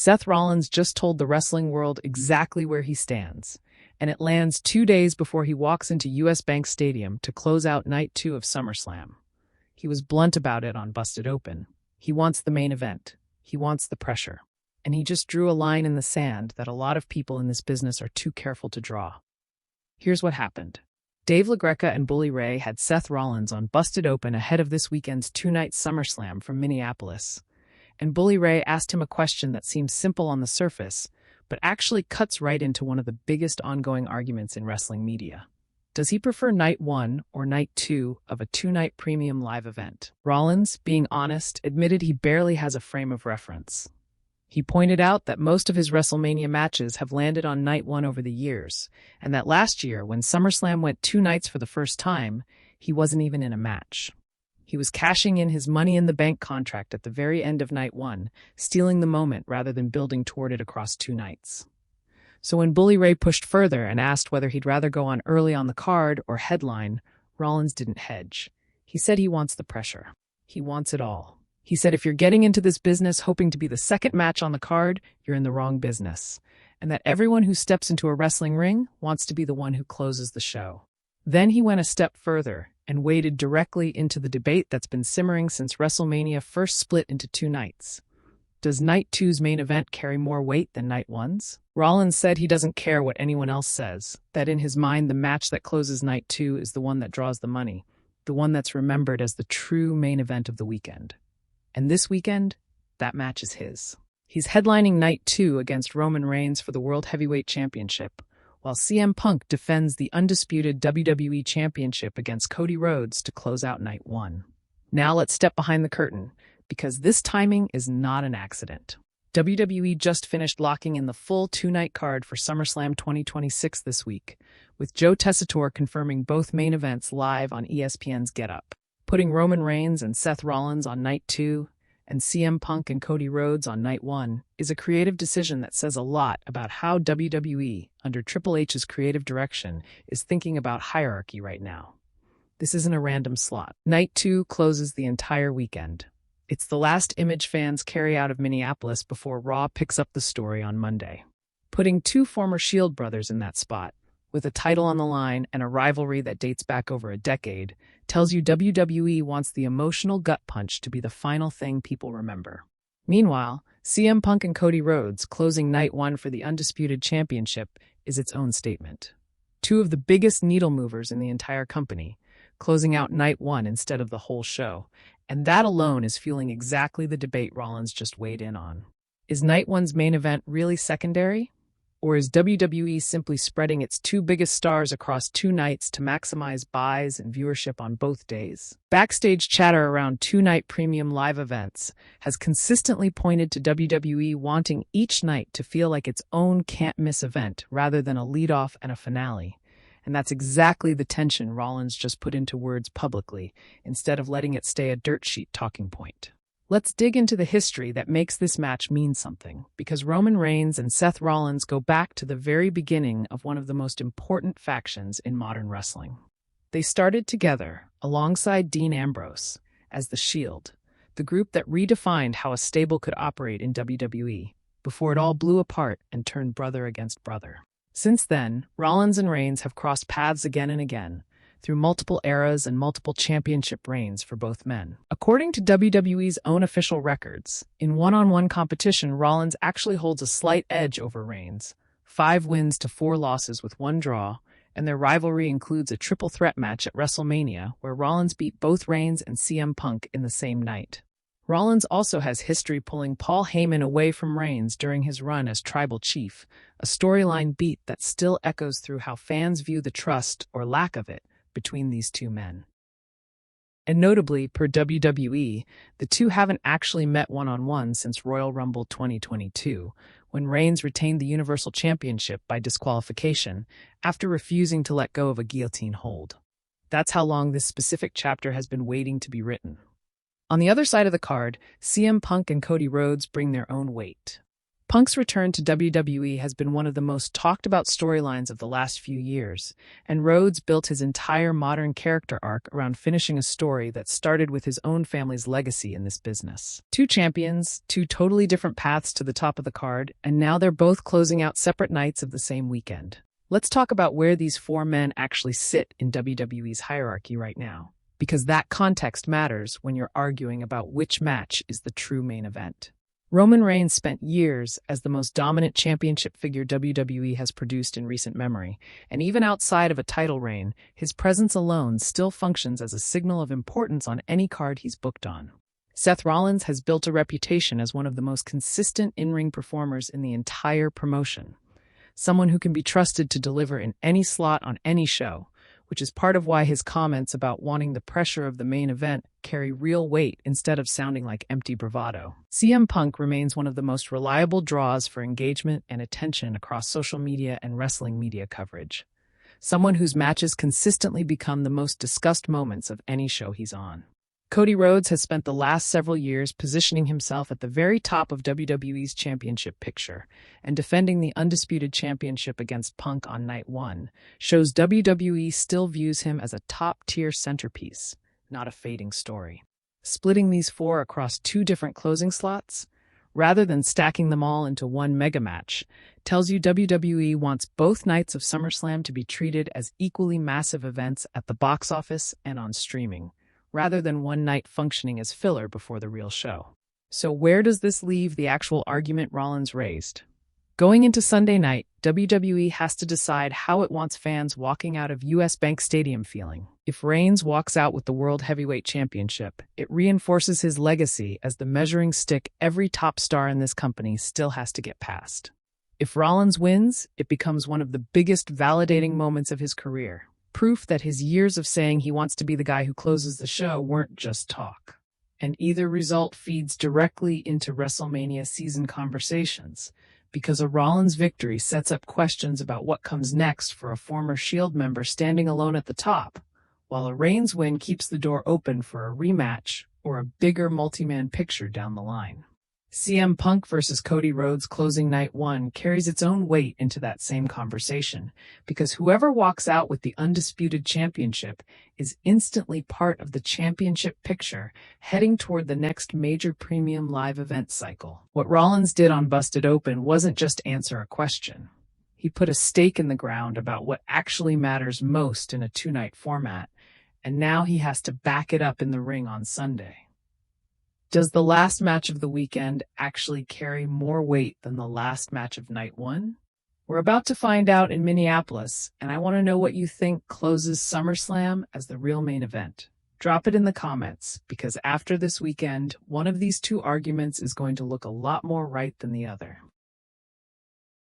Seth Rollins just told the wrestling world exactly where he stands, and it lands 2 days before he walks into US Bank Stadium to close out Night 2 of SummerSlam. He was blunt about it on Busted Open. He wants the main event. He wants the pressure. And he just drew a line in the sand that a lot of people in this business are too careful to draw. Here's what happened. Dave LaGreca and Bully Ray had Seth Rollins on Busted Open ahead of this weekend's two-night SummerSlam from Minneapolis. And Bully Ray asked him a question that seems simple on the surface, but actually cuts right into one of the biggest ongoing arguments in wrestling media. Does he prefer Night 1 or Night 2 of a two-night premium live event? Rollins, being honest, admitted he barely has a frame of reference. He pointed out that most of his WrestleMania matches have landed on Night 1 over the years, and that last year, when SummerSlam went 2 nights for the first time, he wasn't even in a match. He was cashing in his Money in the Bank contract at the very end of Night 1, stealing the moment rather than building toward it across 2 nights. So when Bully Ray pushed further and asked whether he'd rather go on early on the card or headline, Rollins didn't hedge. He said he wants the pressure. He wants it all. He said if you're getting into this business hoping to be the second match on the card, you're in the wrong business, and that everyone who steps into a wrestling ring wants to be the one who closes the show. Then he went a step further and waded directly into the debate that's been simmering since WrestleMania first split into 2 nights. Does Night 2's main event carry more weight than Night 1's? Rollins said he doesn't care what anyone else says, that in his mind the match that closes Night 2 is the one that draws the money, the one that's remembered as the true main event of the weekend. And this weekend, that match is his. He's headlining Night 2 against Roman Reigns for the World Heavyweight Championship, while CM Punk defends the Undisputed WWE Championship against Cody Rhodes to close out Night 1. Now let's step behind the curtain, because this timing is not an accident. WWE just finished locking in the full 2-night card for SummerSlam 2026 this week, with Joe Tessitore confirming both main events live on ESPN's Get Up. Putting Roman Reigns and Seth Rollins on Night 2 and CM Punk and Cody Rhodes on Night 1 is a creative decision that says a lot about how WWE, under Triple H's creative direction, is thinking about hierarchy right now. This isn't a random slot. Night 2 closes the entire weekend. It's the last image fans carry out of Minneapolis before Raw picks up the story on Monday. Putting 2 former Shield brothers in that spot, with a title on the line and a rivalry that dates back over a decade, tells you WWE wants the emotional gut punch to be the final thing people remember. Meanwhile, CM Punk and Cody Rhodes closing Night 1 for the Undisputed Championship is its own statement. 2 of the biggest needle movers in the entire company, closing out Night 1 instead of the whole show, and that alone is fueling exactly the debate Rollins just weighed in on. Is Night 1's main event really secondary? Or is WWE simply spreading its 2 biggest stars across 2 nights to maximize buys and viewership on both days? Backstage chatter around 2-night premium live events has consistently pointed to WWE wanting each night to feel like its own can't-miss event rather than a lead-off and a finale. And that's exactly the tension Rollins just put into words publicly, instead of letting it stay a dirt sheet talking point. Let's dig into the history that makes this match mean something, because Roman Reigns and Seth Rollins go back to the very beginning of one of the most important factions in modern wrestling. They started together, alongside Dean Ambrose, as the Shield, the group that redefined how a stable could operate in WWE, before it all blew apart and turned brother against brother. Since then, Rollins and Reigns have crossed paths again and again, through multiple eras and multiple championship reigns for both men. According to WWE's own official records, in one-on-one competition, Rollins actually holds a slight edge over Reigns, 5 wins to 4 losses with 1 draw, and their rivalry includes a triple threat match at WrestleMania where Rollins beat both Reigns and CM Punk in the same night. Rollins also has history pulling Paul Heyman away from Reigns during his run as Tribal Chief, a storyline beat that still echoes through how fans view the trust, or lack of it, between these 2 men. And notably, per WWE, the 2 haven't actually met one-on-one since Royal Rumble 2022, when Reigns retained the Universal Championship by disqualification after refusing to let go of a guillotine hold. That's how long this specific chapter has been waiting to be written. On the other side of the card, CM Punk and Cody Rhodes bring their own weight. Punk's return to WWE has been one of the most talked about storylines of the last few years, and Rhodes built his entire modern character arc around finishing a story that started with his own family's legacy in this business. Two champions, two totally different paths to the top of the card, and now they're both closing out separate nights of the same weekend. Let's talk about where these four men actually sit in WWE's hierarchy right now, because that context matters when you're arguing about which match is the true main event. Roman Reigns spent years as the most dominant championship figure WWE has produced in recent memory, and even outside of a title reign, his presence alone still functions as a signal of importance on any card he's booked on. Seth Rollins has built a reputation as one of the most consistent in-ring performers in the entire promotion, someone who can be trusted to deliver in any slot on any show, which is part of why his comments about wanting the pressure of the main event carry real weight instead of sounding like empty bravado. CM Punk remains one of the most reliable draws for engagement and attention across social media and wrestling media coverage, someone whose matches consistently become the most discussed moments of any show he's on. Cody Rhodes has spent the last several years positioning himself at the very top of WWE's championship picture, and defending the Undisputed Championship against Punk on night one shows WWE still views him as a top-tier centerpiece, not a fading story. Splitting these four across two different closing slots, rather than stacking them all into one mega match, tells you WWE wants both nights of SummerSlam to be treated as equally massive events at the box office and on streaming, rather than one night functioning as filler before the real show. So where does this leave the actual argument Rollins raised? Going into Sunday night, WWE has to decide how it wants fans walking out of US Bank Stadium feeling. If Reigns walks out with the World Heavyweight Championship, it reinforces his legacy as the measuring stick every top star in this company still has to get past. If Rollins wins, it becomes one of the biggest validating moments of his career. Proof that his years of saying he wants to be the guy who closes the show weren't just talk. And either result feeds directly into WrestleMania season conversations, because a Rollins victory sets up questions about what comes next for a former Shield member standing alone at the top, while a Reigns win keeps the door open for a rematch or a bigger multi-man picture down the line. CM Punk versus Cody Rhodes closing night one carries its own weight into that same conversation, because whoever walks out with the Undisputed Championship is instantly part of the championship picture heading toward the next major premium live event cycle. What Rollins did on Busted Open wasn't just answer a question. He put a stake in the ground about what actually matters most in a two-night format, and now he has to back it up in the ring on Sunday. Does the last match of the weekend actually carry more weight than the last match of night one? We're about to find out in Minneapolis, and I want to know what you think closes SummerSlam as the real main event. Drop it in the comments, because after this weekend, one of these two arguments is going to look a lot more right than the other.